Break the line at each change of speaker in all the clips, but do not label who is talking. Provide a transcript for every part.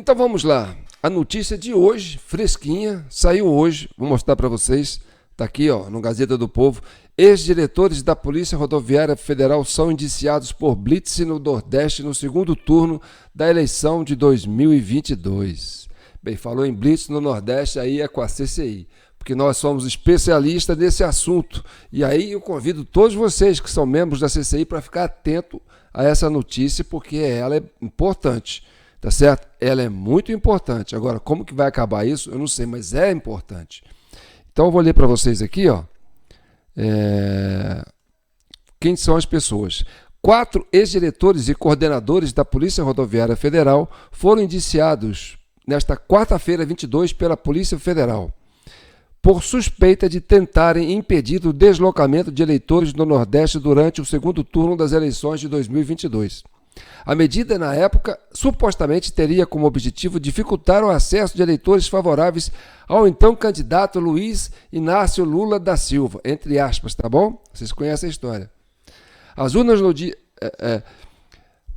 Então vamos lá. A notícia de hoje, fresquinha, saiu hoje. Vou mostrar para vocês. Está aqui, ó, no Gazeta do Povo. Ex-diretores da Polícia Rodoviária Federal são indiciados por blitz no Nordeste no segundo turno da eleição de 2022. Bem, falou em blitz no Nordeste, aí é com a CCI, porque nós somos especialistas nesse assunto. E aí eu convido todos vocês que são membros da CCI para ficar atento a essa notícia, porque ela é importante, tá certo? Ela é muito importante. Agora, como que vai acabar isso? Eu não sei, mas é importante. Então eu vou ler para vocês aqui, ó. Quem são as pessoas? 4 ex-diretores e coordenadores da Polícia Rodoviária Federal foram indiciados nesta quarta-feira, 22, pela Polícia Federal, por suspeita de tentarem impedir o deslocamento de eleitores do Nordeste durante o segundo turno das eleições de 2022. A medida, na época, supostamente teria como objetivo dificultar o acesso de eleitores favoráveis ao então candidato Luiz Inácio Lula da Silva, entre aspas, tá bom? Vocês conhecem a história. As urnas no dia...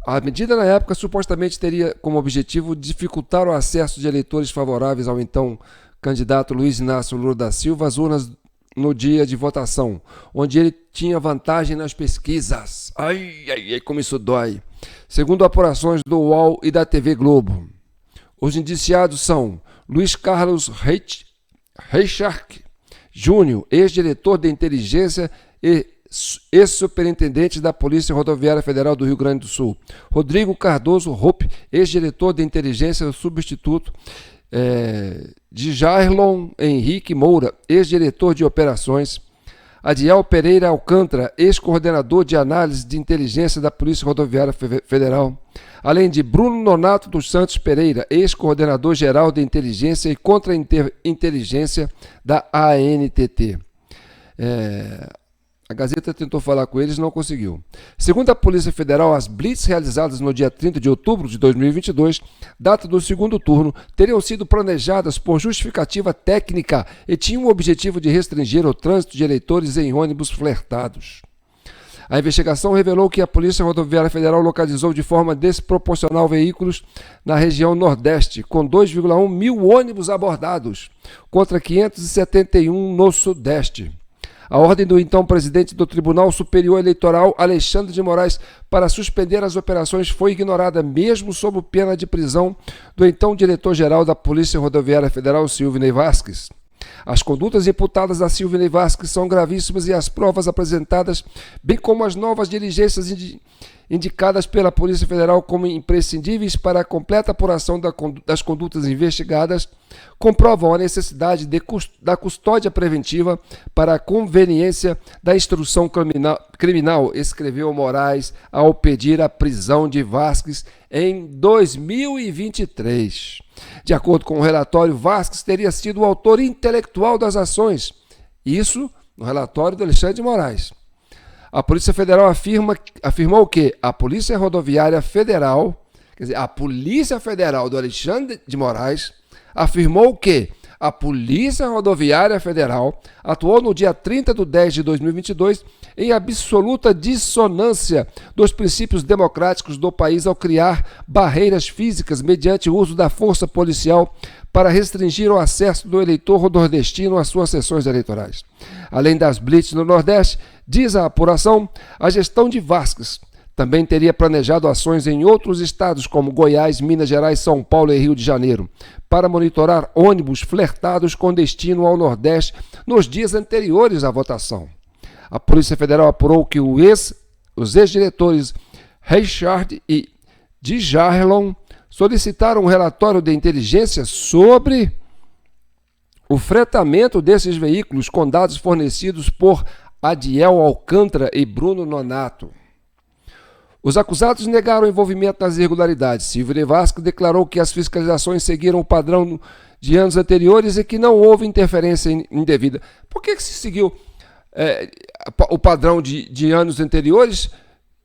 A medida, na época, supostamente teria como objetivo dificultar o acesso de eleitores favoráveis ao então candidato Luiz Inácio Lula da Silva às urnas no dia de votação, onde ele tinha vantagem nas pesquisas. Ai, como isso dói. Segundo apurações do UOL e da TV Globo, os indiciados são Luiz Carlos Reichardt Júnior, ex-diretor de inteligência e ex-superintendente da Polícia Rodoviária Federal do Rio Grande do Sul; Rodrigo Cardoso Hoppe, ex-diretor de inteligência substituto; de Jairlon Henrique Moura, ex-diretor de operações; Adiel Pereira Alcântara, ex-coordenador de análise de inteligência da Polícia Rodoviária Federal, além de Bruno Nonato dos Santos Pereira, ex-coordenador geral de inteligência e contra-inteligência da ANTT. A Gazeta tentou falar com eles e não conseguiu. Segundo a Polícia Federal, as blitz realizadas no dia 30 de outubro de 2022, data do segundo turno, teriam sido planejadas por justificativa técnica e tinham o objetivo de restringir o trânsito de eleitores em ônibus flertados. A investigação revelou que a Polícia Rodoviária Federal localizou de forma desproporcional veículos na região Nordeste, com 2,1 mil ônibus abordados, contra 571 no Sudeste. A ordem do então presidente do Tribunal Superior Eleitoral, Alexandre de Moraes, para suspender as operações foi ignorada, mesmo sob pena de prisão do então diretor-geral da Polícia Rodoviária Federal, Silvinei Vasquez. As condutas imputadas a Silvinei Vasquez são gravíssimas e as provas apresentadas, bem como as novas diligências indicadas pela Polícia Federal como imprescindíveis para a completa apuração das condutas investigadas, comprovam a necessidade da custódia preventiva para a conveniência da instrução criminal, escreveu Moraes ao pedir a prisão de Vasquez em 2023. De acordo com o relatório, Vasquez teria sido o autor intelectual das ações. Isso no relatório do Alexandre de Moraes. A Polícia Federal afirmou que a Polícia Rodoviária Federal, quer dizer, a Polícia Federal do Alexandre de Moraes, afirmou que a Polícia Rodoviária Federal atuou no dia 30 de 10 de 2022 em absoluta dissonância dos princípios democráticos do país ao criar barreiras físicas mediante o uso da força policial para restringir o acesso do eleitor nordestino às suas sessões eleitorais. Além das blitz no Nordeste, diz a apuração, a gestão de Vasquez também teria planejado ações em outros estados como Goiás, Minas Gerais, São Paulo e Rio de Janeiro, para monitorar ônibus flertados com destino ao Nordeste nos dias anteriores à votação. A Polícia Federal apurou que os ex-diretores Reichardt e Djaerlon solicitaram um relatório de inteligência sobre o fretamento desses veículos com dados fornecidos por Adiel Alcântara e Bruno Nonato. Os acusados negaram o envolvimento nas irregularidades. Silvinei Vasquez declarou que as fiscalizações seguiram o padrão de anos anteriores e que não houve interferência indevida. Por que se seguiu o padrão de anos anteriores?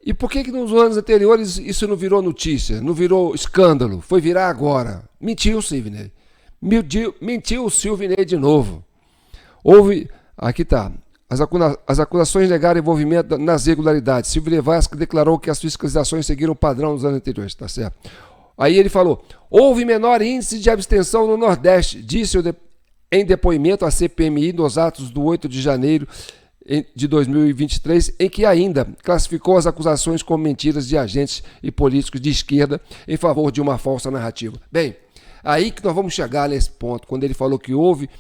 E por que nos anos anteriores isso não virou notícia, não virou escândalo? Foi virar agora. Mentiu o Silvinei. Mentiu o Silvinei de novo. Aqui está. As acusações negaram envolvimento nas irregularidades. Silvinei Vasquez declarou que as fiscalizações seguiram o padrão dos anos anteriores, tá certo? Aí ele falou, houve menor índice de abstenção no Nordeste, disse em depoimento à CPMI nos atos do 8 de janeiro de 2023, em que ainda classificou as acusações como mentiras de agentes e políticos de esquerda em favor de uma falsa narrativa. Bem, aí que nós vamos chegar nesse ponto, quando ele falou que houve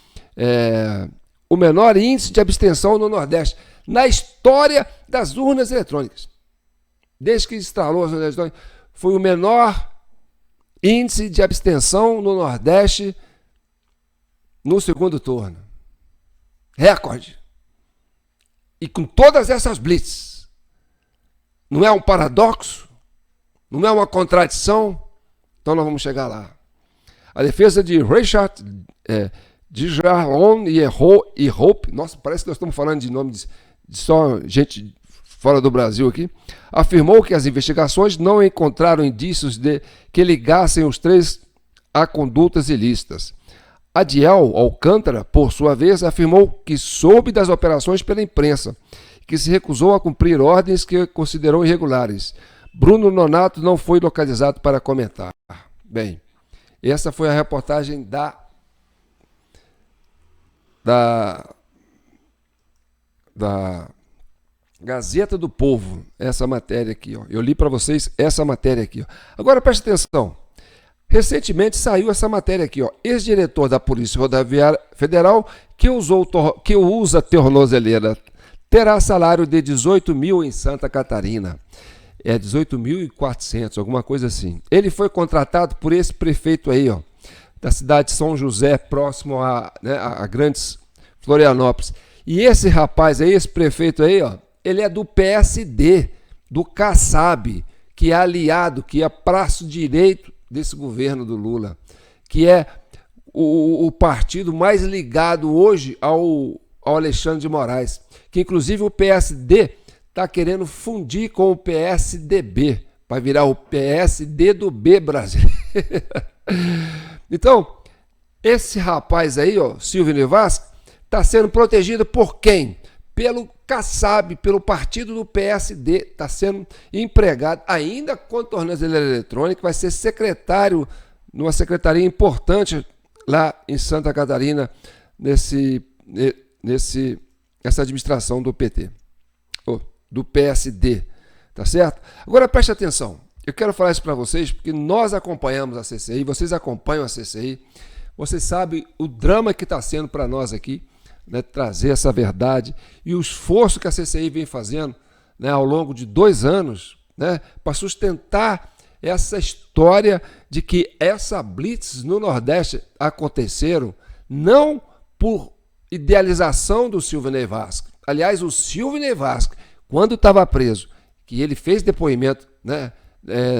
o menor índice de abstenção no Nordeste, na história das urnas eletrônicas. Desde que instalou as urnas eletrônicas, foi o menor índice de abstenção no Nordeste no segundo turno. Recorde. E com todas essas blitz, não é um paradoxo? Não é uma contradição? Então nós vamos chegar lá. A defesa de Richard Djalon e Hope, nossa, parece que nós estamos falando de nome de só gente fora do Brasil aqui, afirmou que as investigações não encontraram indícios que ligassem os três a condutas ilícitas. Adiel Alcântara, por sua vez, afirmou que soube das operações pela imprensa, que se recusou a cumprir ordens que considerou irregulares. Bruno Nonato não foi localizado para comentar. Bem, essa foi a reportagem da Gazeta do Povo, essa matéria aqui, ó. Eu li para vocês essa matéria aqui, ó. Agora preste atenção. Recentemente saiu essa matéria aqui, ó. Ex-diretor da Polícia Rodoviária Federal que usa tornozeleira terá salário de 18 mil em Santa Catarina. É 18.400, alguma coisa assim. Ele foi contratado por esse prefeito aí, ó, da cidade de São José, próximo a Grandes Florianópolis. E esse rapaz aí, esse prefeito aí, ó, ele é do PSD, do Kassab, que é aliado, que é braço direito desse governo do Lula, que é o partido mais ligado hoje ao Alexandre de Moraes, que inclusive o PSD está querendo fundir com o PSDB, para virar o PSD do B brasileiro. Então, esse rapaz aí, ó, Silvio Nevasca, está sendo protegido por quem? Pelo Kassab, pelo partido do PSD, está sendo empregado, ainda com tornozeleira eletrônica, vai ser secretário numa secretaria importante lá em Santa Catarina, essa administração do PT, do PSD, tá certo? Agora preste atenção, eu quero falar isso para vocês, porque nós acompanhamos a CCI, vocês acompanham a CCI, vocês sabem o drama que está sendo para nós aqui, né, trazer essa verdade e o esforço que a CCI vem fazendo, né, ao longo de 2 anos, né, para sustentar essa história de que essa blitz no Nordeste aconteceram não por idealização do Silvio Nevasca. Aliás, o Silvio Nevasca, quando estava preso, que ele fez depoimento, né,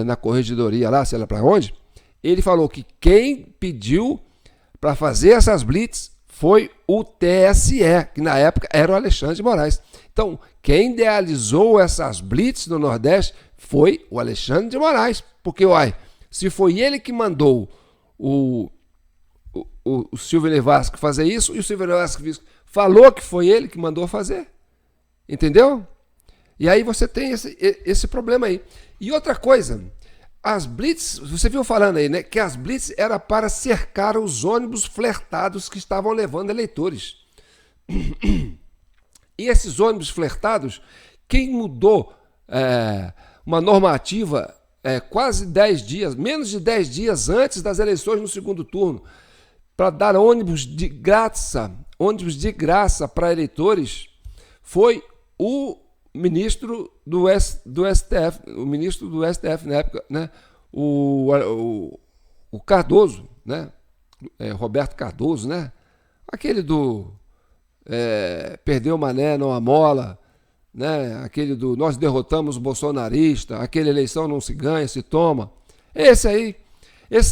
na corregedoria lá, sei lá para onde, ele falou que quem pediu para fazer essas blitz foi o TSE, que na época era o Alexandre de Moraes. Então, quem idealizou essas blitz no Nordeste foi o Alexandre de Moraes. Porque, uai, se foi ele que mandou o Silvio Nevasca fazer isso, e o Silvio Nevasca falou que foi ele que mandou fazer. Entendeu? E aí você tem esse problema aí. E outra coisa, as blitz, você viu falando aí, né, que as blitz era para cercar os ônibus flertados que estavam levando eleitores. E esses ônibus flertados, quem mudou uma normativa quase 10 dias, menos de 10 dias antes das eleições no segundo turno, para dar ônibus de graça para eleitores, foi o ministro do STF, o ministro do STF na época, né, o Cardoso, né, Roberto Cardoso, né, aquele do perdeu o mané, não a mola, né, aquele do nós derrotamos o bolsonarista, aquele eleição não se ganha, se toma. Esse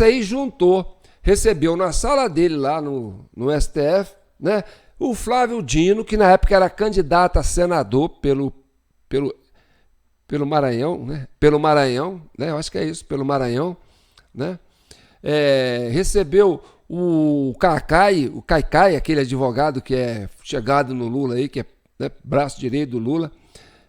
aí juntou, recebeu na sala dele lá no STF, né, o Flávio Dino, que na época era candidato a senador pelo Maranhão, né? Pelo Maranhão, né? Eu acho que é isso, pelo Maranhão, né? Recebeu o Caicai, aquele advogado que é chegado no Lula aí, que é, né, braço direito do Lula,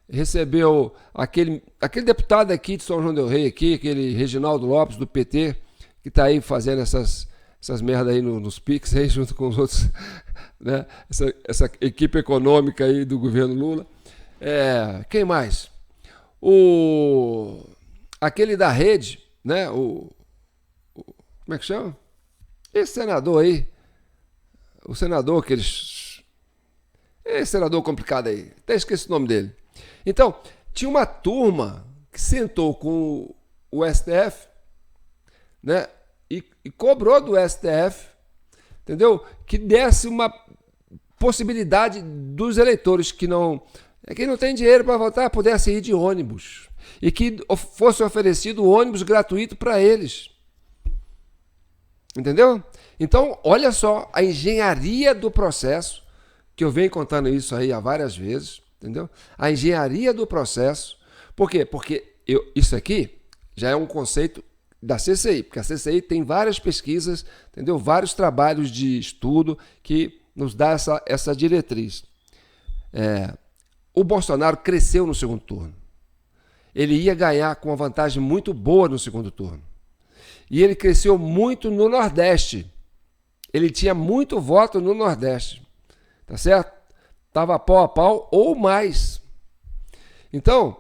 recebeu aquele deputado aqui de São João del Rei, aqui, aquele Reginaldo Lopes, do PT, que está aí fazendo essas merdas aí nos PIX, aí, junto com os outros, né? Essa equipe econômica aí do governo Lula. Quem mais? Aquele da rede, né? Como é que chama? Esse senador aí. O senador que eles... Esse senador complicado aí. Até esqueci o nome dele. Então, tinha uma turma que sentou com o STF, né? E cobrou do STF, entendeu? Que desse uma possibilidade dos eleitores que não tem dinheiro para votar pudesse ir de ônibus e que fosse oferecido ônibus gratuito para eles. Entendeu? Então, olha só a engenharia do processo, que eu venho contando isso aí há várias vezes, entendeu? A engenharia do processo. Por quê? Porque isso aqui já é um conceito da CCI, porque a CCI tem várias pesquisas, entendeu? Vários trabalhos de estudo que nos dá essa diretriz. O Bolsonaro cresceu no segundo turno. Ele ia ganhar com uma vantagem muito boa no segundo turno. E ele cresceu muito no Nordeste. Ele tinha muito voto no Nordeste. Tá certo? Estava pau a pau ou mais. Então,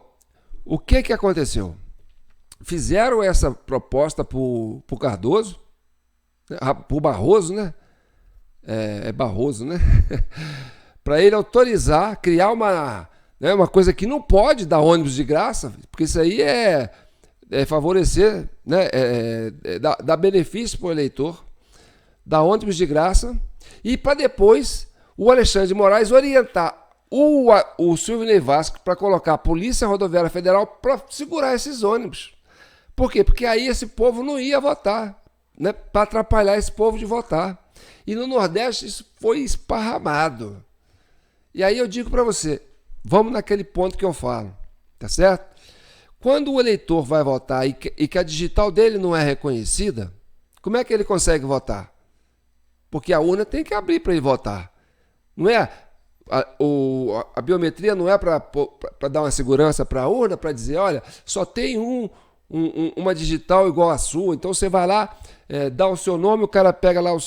o que aconteceu? Fizeram essa proposta para o Cardoso, para o Barroso, né? Barroso, né? Para ele autorizar, criar uma coisa que não pode dar ônibus de graça, porque isso aí é favorecer, né? Dar benefício para o eleitor, dar ônibus de graça, e para depois o Alexandre de Moraes orientar o Silvio Ney Vasco para colocar a Polícia Rodoviária Federal para segurar esses ônibus. Por quê? Porque aí esse povo não ia votar, né? Para atrapalhar esse povo de votar. E no Nordeste isso foi esparramado. E aí eu digo para você, vamos naquele ponto que eu falo, tá certo? Quando o eleitor vai votar e que a digital dele não é reconhecida, como é que ele consegue votar? Porque a urna tem que abrir para ele votar. Não é a biometria não é para dar uma segurança para a urna, para dizer, olha, só tem uma digital igual a sua, então você vai lá, dá o seu nome, o cara pega lá a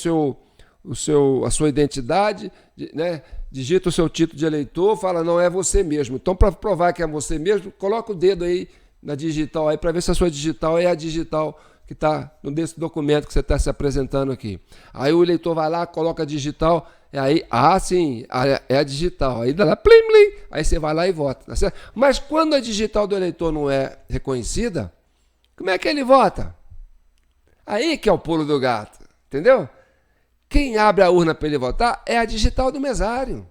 sua identidade, né? Digita o seu título de eleitor, fala, não, é você mesmo. Então, para provar que é você mesmo, coloca o dedo aí na digital aí para ver se a sua digital é a digital que está nesse documento que você está se apresentando aqui. Aí o eleitor vai lá, coloca a digital, aí, sim, é a digital. Aí dá lá, plim, plim, aí você vai lá e vota. Tá certo? Mas quando a digital do eleitor não é reconhecida, como é que ele vota? Aí que é o pulo do gato, entendeu? Quem abre a urna para ele votar é a digital do mesário.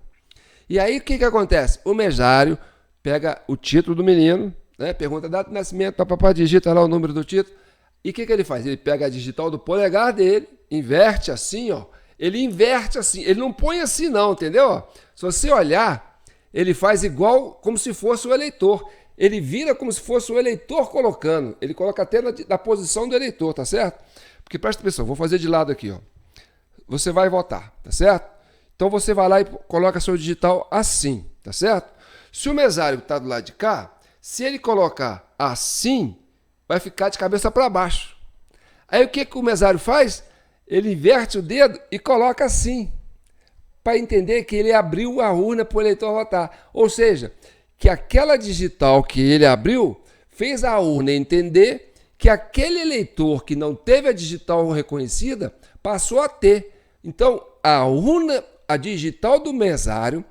E aí o que acontece? O mesário pega o título do menino, né? Pergunta a data de nascimento, papapá, digita lá o número do título. E o que ele faz? Ele pega a digital do polegar dele, inverte assim, ó. Ele inverte assim, ele não põe assim não, entendeu? Se você olhar, ele faz igual como se fosse o eleitor. Ele vira como se fosse o eleitor colocando. Ele coloca até na posição do eleitor, tá certo? Porque presta atenção, vou fazer de lado aqui, ó. Você vai votar, tá certo? Então você vai lá e coloca seu digital assim, tá certo? Se o mesário está do lado de cá, se ele colocar assim, vai ficar de cabeça para baixo. Aí o que o mesário faz? Ele inverte o dedo e coloca assim, para entender que ele abriu a urna para o eleitor votar. Ou seja, que aquela digital que ele abriu fez a urna entender que aquele eleitor que não teve a digital reconhecida passou a ter. Então, a digital do mesário,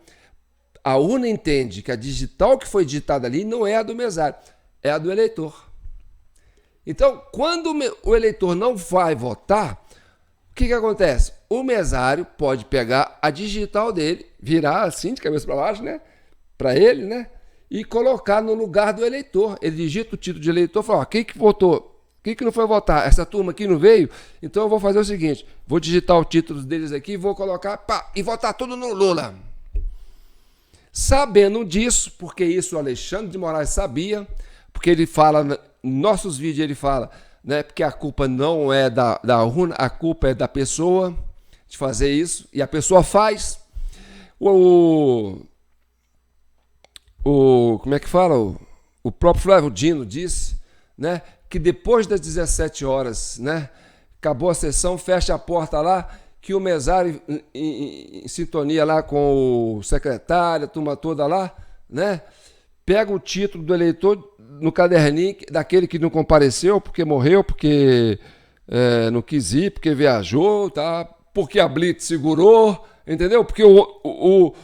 a urna entende que a digital que foi digitada ali não é a do mesário, é a do eleitor. Então, quando o eleitor não vai votar, o que acontece? O mesário pode pegar a digital dele, virar assim, de cabeça para baixo, né? Para ele, né? E colocar no lugar do eleitor. Ele digita o título de eleitor e fala, quem que votou? Quem que não foi votar? Essa turma aqui não veio? Então eu vou fazer o seguinte, vou digitar o título deles aqui, vou colocar, e votar tudo no Lula. Sabendo disso, porque isso o Alexandre de Moraes sabia, porque ele fala, nos nossos vídeos ele fala, né, porque a culpa não é da urna, a culpa é da pessoa de fazer isso, e a pessoa faz. O como é que fala? O próprio Flávio Dino disse, né, que depois das 17 horas, né, acabou a sessão, fecha a porta lá, que o mesário, em sintonia lá com o secretário, a turma toda lá, né, pega o título do eleitor no caderninho daquele que não compareceu, porque morreu, porque não quis ir, porque viajou, tá? Porque a Blitz segurou, entendeu? Porque o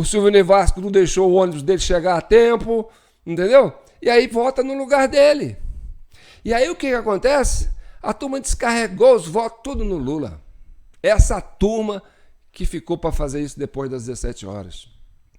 Silvio Vasco não deixou o ônibus dele chegar a tempo, entendeu? E aí vota no lugar dele. E aí o que acontece? A turma descarregou os votos tudo no Lula. Essa turma que ficou para fazer isso depois das 17 horas.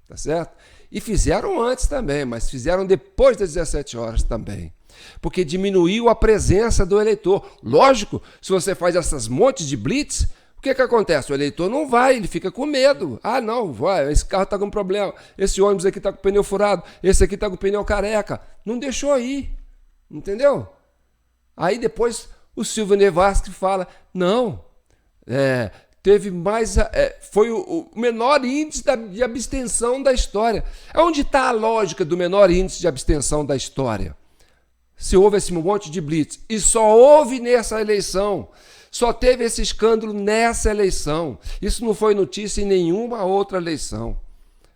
Tá certo? E fizeram antes também, mas fizeram depois das 17 horas também. Porque diminuiu a presença do eleitor. Lógico, se você faz essas montes de blitz, o que acontece? O eleitor não vai, ele fica com medo. Ah, não, vai, esse carro está com problema, esse ônibus aqui está com o pneu furado, esse aqui está com o pneu careca. Não deixou ir, entendeu? Aí depois o Silvio Vasco fala, não, teve mais, foi o menor índice de abstenção da história. Onde está a lógica do menor índice de abstenção da história? Se houve esse monte de blitz, e só houve nessa eleição, só teve esse escândalo nessa eleição. Isso não foi notícia em nenhuma outra eleição.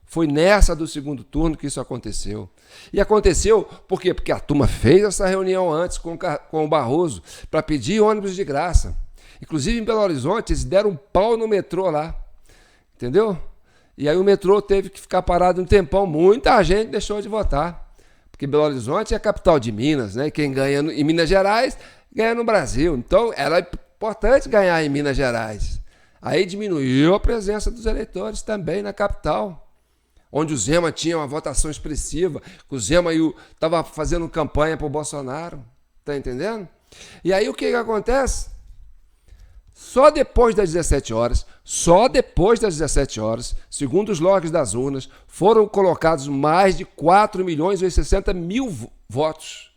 Foi nessa do segundo turno que isso aconteceu. E aconteceu por quê? Porque a turma fez essa reunião antes com o Barroso para pedir ônibus de graça. Inclusive em Belo Horizonte, eles deram um pau no metrô lá. Entendeu? E aí o metrô teve que ficar parado um tempão. Muita gente deixou de votar. Porque Belo Horizonte é a capital de Minas, né? Quem ganha em Minas Gerais, ganha no Brasil. Então, era importante ganhar em Minas Gerais. Aí diminuiu a presença dos eleitores também na capital, onde o Zema tinha uma votação expressiva, que o Zema estava fazendo campanha para o Bolsonaro. Tá entendendo? E aí o que acontece? Só depois das 17 horas, segundo os logs das urnas, foram colocados mais de 4.060.000 votos.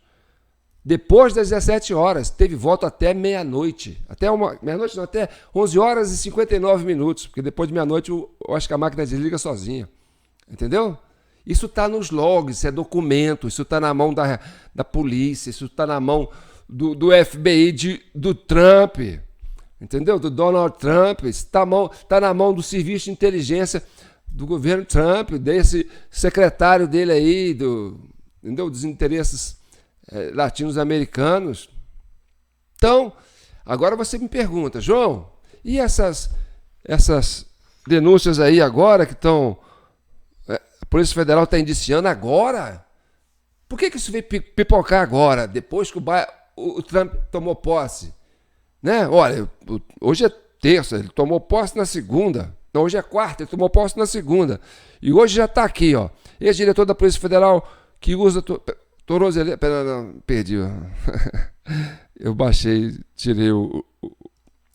Depois das 17 horas, teve voto até meia-noite. Até 11 horas e 59 minutos, porque depois de meia-noite eu acho que a máquina desliga sozinha. Entendeu? Isso está nos logs, isso é documento, isso está na mão da polícia, isso está na mão do FBI do Trump. Entendeu? Do Donald Trump, está na mão do serviço de inteligência do governo Trump, desse secretário dele aí, entendeu? Dos interesses latinos-americanos. Então, agora você me pergunta, João, e essas denúncias aí agora que estão... a Polícia Federal está indiciando agora? Por que isso veio pipocar agora, depois que o Trump tomou posse? Né? Olha, hoje é terça, ele tomou posse na segunda. Não, hoje é quarta, ele tomou posse na segunda. E hoje já está aqui, ó. Ex-diretor da Polícia Federal que usa tornozeleira. Não, perdi. Eu baixei, tirei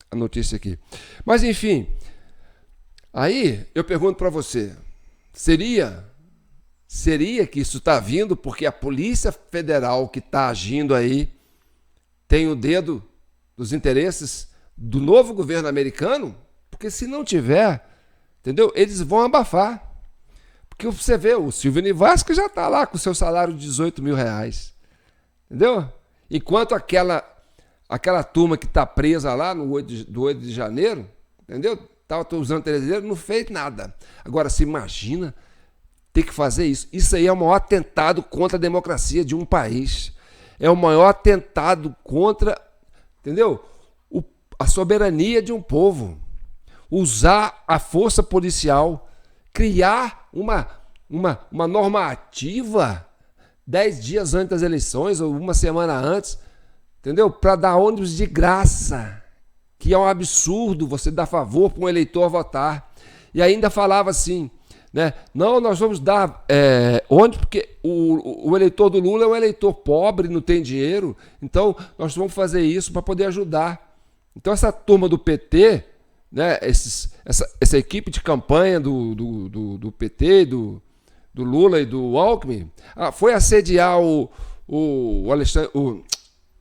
a notícia aqui. Mas enfim, aí eu pergunto para você, seria que isso está vindo porque a Polícia Federal que está agindo aí tem o dedo dos interesses do novo governo americano? Porque se não tiver, entendeu? Eles vão abafar. Porque você vê, o Silvio Vasco já está lá com o seu salário de R$18.000. Entendeu? Enquanto aquela turma que está presa lá no 8 de janeiro, entendeu? Estava usando televisão, não fez nada. Agora, você imagina ter que fazer isso. Isso aí é o maior atentado contra a democracia de um país. É o maior atentado contra... entendeu? A soberania de um povo. Usar a força policial, criar uma normativa 10 dias antes das eleições ou uma semana antes, entendeu? Para dar ônibus de graça, que é um absurdo você dar favor para um eleitor votar. E ainda falava assim, né? Não, nós vamos dar ônibus porque o eleitor do Lula é um eleitor pobre, não tem dinheiro, então nós vamos fazer isso para poder ajudar. Então essa turma do PT, né, essa equipe de campanha do PT, do Lula e do Alckmin, foi assediar o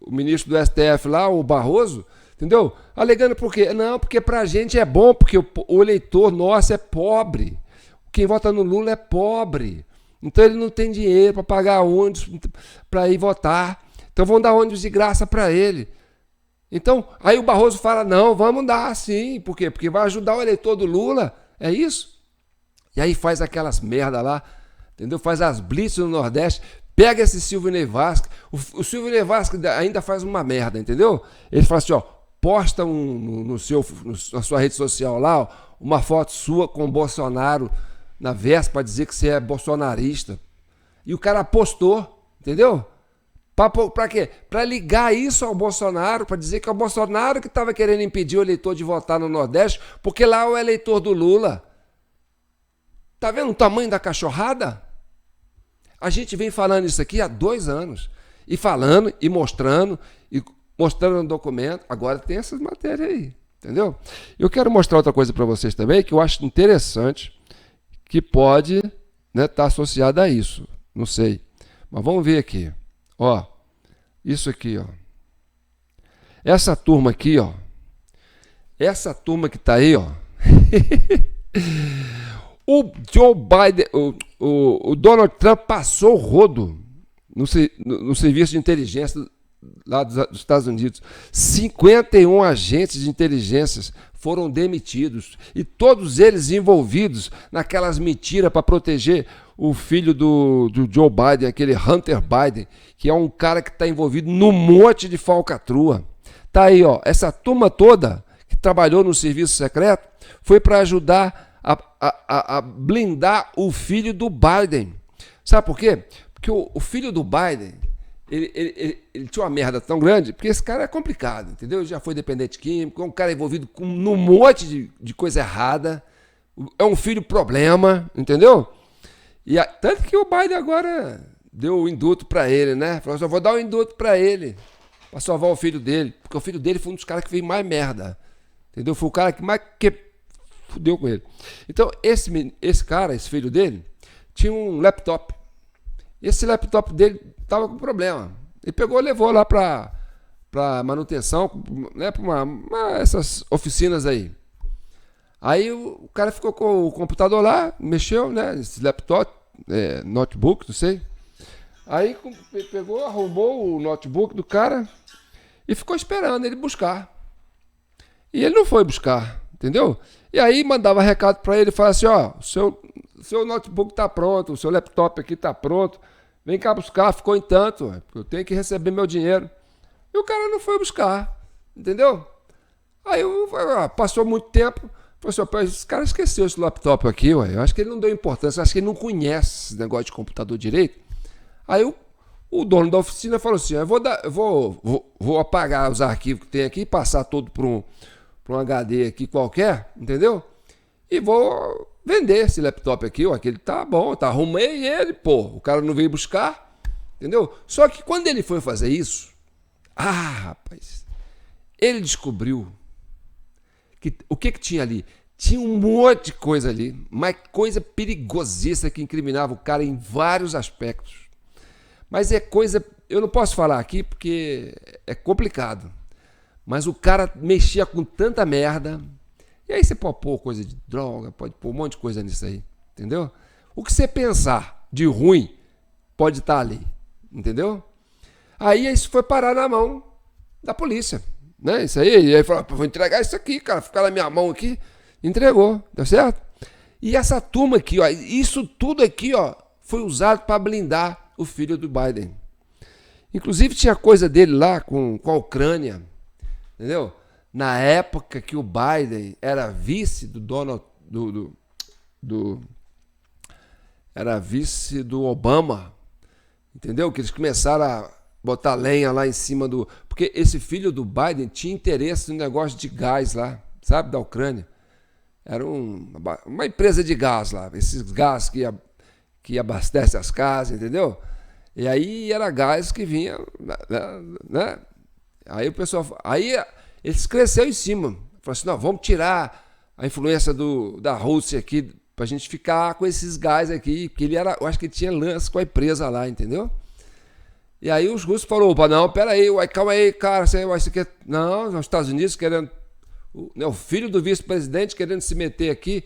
ministro do STF lá, o Barroso, entendeu? Alegando por quê? Não, porque pra gente é bom, porque o eleitor nosso é pobre. Quem vota no Lula é pobre. Então ele não tem dinheiro para pagar ônibus para ir votar. Então vão dar ônibus de graça para ele. Então, aí o Barroso fala, não, vamos dar sim. Por quê? Porque vai ajudar o eleitor do Lula. É isso? E aí faz aquelas merda lá, entendeu? Faz as blitz no Nordeste. Pega esse Silvio Nevasca. O Silvio Nevasca ainda faz uma merda, entendeu? Ele fala assim, ó, posta na sua rede social lá, ó, uma foto sua com o Bolsonaro na véspera para dizer que você é bolsonarista. E o cara postou, entendeu? Para quê? Para ligar isso ao Bolsonaro, para dizer que é o Bolsonaro que estava querendo impedir o eleitor de votar no Nordeste, porque lá é o eleitor do Lula. Tá vendo o tamanho da cachorrada? A gente vem falando isso aqui há 2 anos. E falando, e mostrando no documento. Agora tem essas matérias aí, entendeu? Eu quero mostrar outra coisa para vocês também, que eu acho interessante, que pode, né, tá associada a isso. Não sei. Mas vamos ver aqui. Ó, isso aqui, ó. Essa turma aqui, ó. Essa turma que tá aí, ó. O Joe Biden, o Donald Trump passou o rodo no serviço de inteligência lá dos Estados Unidos. 51 agentes de inteligência foram demitidos e todos eles envolvidos naquelas mentiras para proteger o filho do Joe Biden, aquele Hunter Biden, que é um cara que está envolvido num monte de falcatrua. Tá aí, ó, essa turma toda que trabalhou no serviço secreto foi para ajudar a blindar o filho do Biden. Sabe por quê? Porque o filho do Biden, ele tinha uma merda tão grande, porque esse cara é complicado, entendeu? Ele já foi dependente químico, é um cara envolvido num monte de coisa errada, é um filho problema, entendeu? Tanto que o Biden agora deu o induto para ele, né? Falou assim, eu vou dar o induto para ele, para salvar o filho dele, porque o filho dele foi um dos caras que fez mais merda, entendeu? Foi o cara que mais fudeu com ele. Então, esse cara, esse filho dele, tinha um laptop. Esse laptop dele estava com problema. Ele pegou e levou lá para manutenção, né, para essas oficinas aí. Aí o cara ficou com o computador lá, mexeu, né, esse laptop, notebook, não sei. Aí pegou, arrumou o notebook do cara e ficou esperando ele buscar. E ele não foi buscar, entendeu? E aí mandava recado para ele, falava assim, ó, o seu notebook está pronto, o seu laptop aqui está pronto, vem cá buscar, ficou em tanto, eu tenho que receber meu dinheiro. E o cara não foi buscar, entendeu? Aí passou muito tempo, falou assim, esse cara esqueceu esse laptop aqui, ué. Eu acho que ele não deu importância, eu acho que ele não conhece esse negócio de computador direito. Aí o dono da oficina falou assim, eu vou apagar os arquivos que tem aqui, passar tudo para um HD aqui qualquer, entendeu? E vou vender esse laptop aqui, ó, aquele tá bom, tá, arrumei ele, pô, o cara não veio buscar, entendeu? Só que quando ele foi fazer isso, rapaz, ele descobriu que o que tinha ali? Tinha um monte de coisa ali, mas coisa perigosíssima que incriminava o cara em vários aspectos. Mas é coisa, eu não posso falar aqui porque é complicado. Mas o cara mexia com tanta merda. E aí você pode pôr coisa de droga, pode pôr um monte de coisa nisso aí, entendeu? O que você pensar de ruim pode estar ali, entendeu? Aí isso foi parar na mão da polícia, né? Isso aí, e aí falou, vou entregar isso aqui, cara, ficar na minha mão aqui. Entregou, deu certo? E essa turma aqui, ó, isso tudo aqui, ó, foi usado para blindar o filho do Biden. Inclusive tinha coisa dele lá com a Ucrânia, entendeu? Na época que o Biden era vice do Donald, era vice do Obama, entendeu? Que eles começaram a botar lenha lá em cima do... Porque esse filho do Biden tinha interesse no negócio de gás lá, sabe, da Ucrânia. Era uma empresa de gás lá, esses gás que abastece as casas, entendeu? E aí era gás que vinha, né? Aí o pessoal... Aí eles cresceram em cima. Falaram assim, não, vamos tirar a influência da Rússia aqui pra gente ficar com esses gás aqui, porque eu acho que ele tinha lance com a empresa lá, entendeu? E aí os russos falaram, opa, não, peraí, calma aí, cara, você quer... Não, os Estados Unidos querendo... O filho do vice-presidente querendo se meter aqui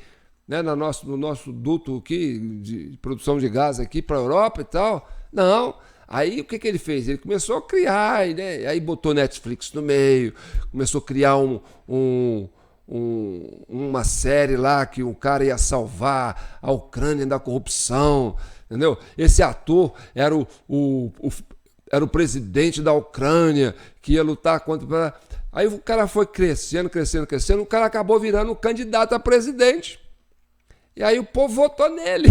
né, no nosso duto aqui, de produção de gás aqui para a Europa e tal. Não. Aí o que ele fez? Ele começou a criar, né? Aí botou Netflix no meio, começou a criar uma série lá que o cara ia salvar a Ucrânia da corrupção, entendeu? Esse ator era era o presidente da Ucrânia que ia lutar contra... Aí o cara foi crescendo, o cara acabou virando candidato a presidente. E aí o povo votou nele,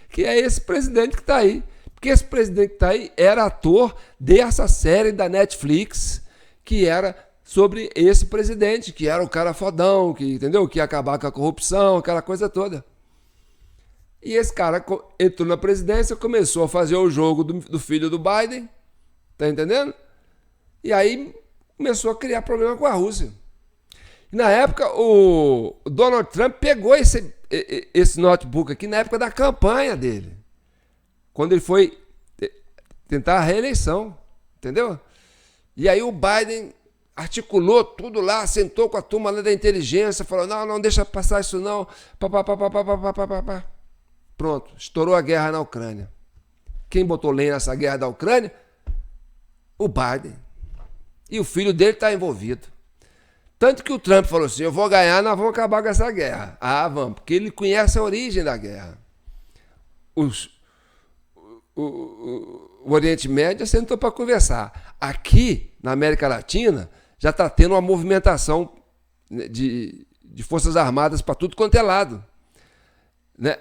que é esse presidente que está aí. Porque esse presidente que está aí era ator dessa série da Netflix, que era sobre esse presidente, que era o cara fodão, que, entendeu? Que ia acabar com a corrupção, aquela coisa toda. E esse cara entrou na presidência, começou a fazer o jogo do filho do Biden, tá entendendo? E aí começou a criar problema com a Rússia. E na época, o Donald Trump pegou esse notebook aqui na época da campanha dele, quando ele foi tentar a reeleição, entendeu? E aí o Biden articulou tudo lá, sentou com a turma lá da inteligência, falou, não deixa passar isso não, Pronto, estourou a guerra na Ucrânia. Quem botou lenha nessa guerra da Ucrânia? O Biden. E o filho dele está envolvido. Tanto que o Trump falou assim, eu vou ganhar, nós vamos acabar com essa guerra. Ah, vamos, porque ele conhece a origem da guerra. O Oriente Médio sentou para conversar. Aqui, na América Latina, já está tendo uma movimentação de forças armadas para tudo quanto é lado. Né?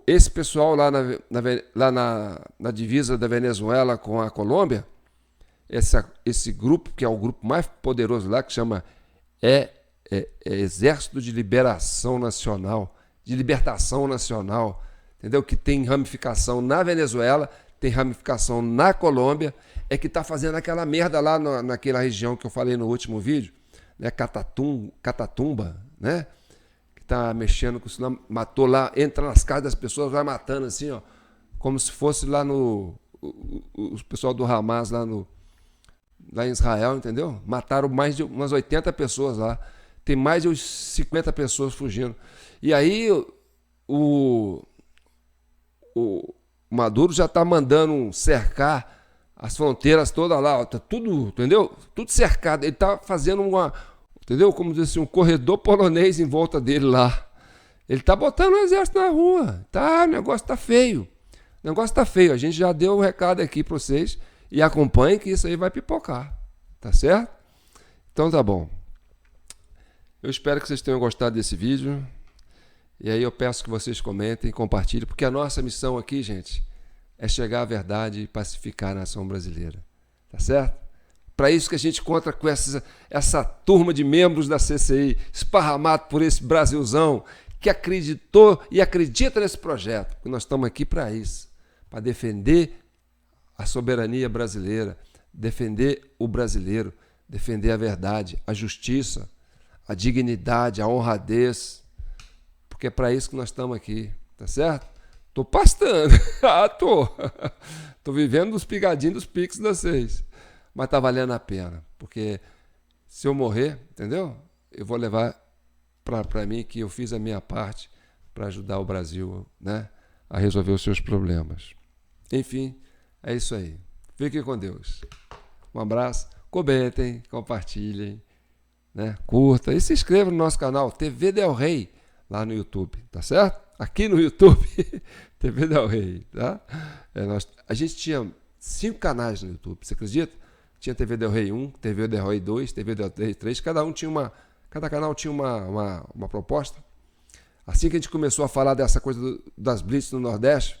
Esse pessoal lá na divisa da Venezuela com a Colômbia, esse grupo, que é o grupo mais poderoso lá, que chama Exército de Liberação Nacional, de Libertação Nacional, entendeu? Que tem ramificação na Venezuela, tem ramificação na Colômbia, é que está fazendo aquela merda lá naquela região que eu falei no último vídeo, né? Catatumba, né? Que está mexendo com isso, matou lá, entra nas casas das pessoas, vai matando assim, ó, como se fosse lá o pessoal do Hamas lá em Israel, entendeu? Mataram mais de umas 80 pessoas lá, tem mais de 50 pessoas fugindo. E aí o Maduro já está mandando cercar as fronteiras todas lá, tá tudo, entendeu? Tudo cercado. Ele está fazendo entendeu? Como dizer assim, um corredor polonês em volta dele lá. Ele está botando o exército na rua. O negócio está feio. O negócio está feio. A gente já deu o recado aqui para vocês e acompanhem que isso aí vai pipocar. Tá certo? Então tá bom. Eu espero que vocês tenham gostado desse vídeo. E aí eu peço que vocês comentem, compartilhem, porque a nossa missão aqui, gente, é chegar à verdade e pacificar a nação brasileira. Tá certo? Para isso que a gente conta com essa turma de membros da CCI, esparramado por esse Brasilzão, que acreditou e acredita nesse projeto. Porque nós estamos aqui para isso, para defender a soberania brasileira, defender o brasileiro, defender a verdade, a justiça, a dignidade, a honradez, porque é para isso que nós estamos aqui, tá certo? Tô pastando, tô vivendo dos pigadinhos dos piques de vocês, mas tá valendo a pena, porque se eu morrer, entendeu? Eu vou levar para mim que eu fiz a minha parte para ajudar o Brasil, né, a resolver os seus problemas. Enfim, é isso aí. Fiquem com Deus. Um abraço, comentem, compartilhem, né, curta e se inscreva no nosso canal TV Del Rey, lá no YouTube, tá certo? Aqui no YouTube, TV Del Rey, tá? A gente tinha 5 canais no YouTube, você acredita? Tinha TV Del Rey 1, TV Del Rey 2, TV Del Rey 3, cada canal tinha uma proposta. Assim que a gente começou a falar dessa coisa das blitz no Nordeste,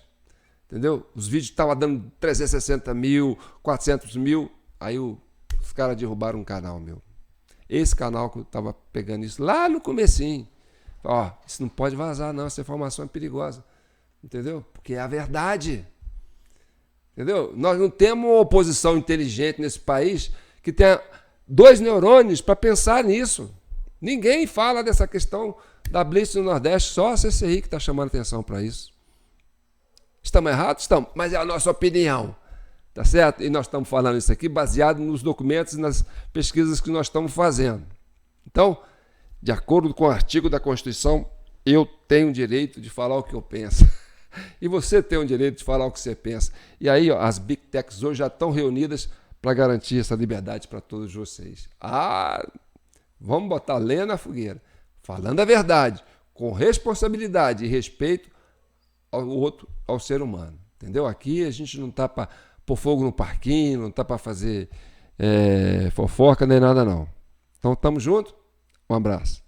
entendeu? Os vídeos estavam dando 360 mil, 400 mil, aí os caras derrubaram um canal meu. Esse canal que eu estava pegando isso lá no comecinho. Ó, isso não pode vazar não, essa informação é perigosa, entendeu? Porque é a verdade, entendeu? Nós não temos uma oposição inteligente nesse país que tenha 2 neurônios para pensar nisso. Ninguém fala dessa questão da blitz no Nordeste, só a CCI que está chamando atenção para isso. Estamos errados? Estamos, mas é a nossa opinião, tá certo? E nós estamos falando isso aqui baseado nos documentos e nas pesquisas que nós estamos fazendo. Então, de acordo com o artigo da Constituição eu tenho o direito de falar o que eu penso. E você tem o direito de falar o que você pensa. E aí, ó, as Big Techs hoje já estão reunidas para garantir essa liberdade para todos vocês. Vamos botar lenha na fogueira. Falando a verdade, com responsabilidade e respeito ao outro, ao ser humano. Entendeu? Aqui a gente não está para pôr fogo no parquinho, não está para fazer fofoca nem nada não. Então, tamo junto. Um abraço.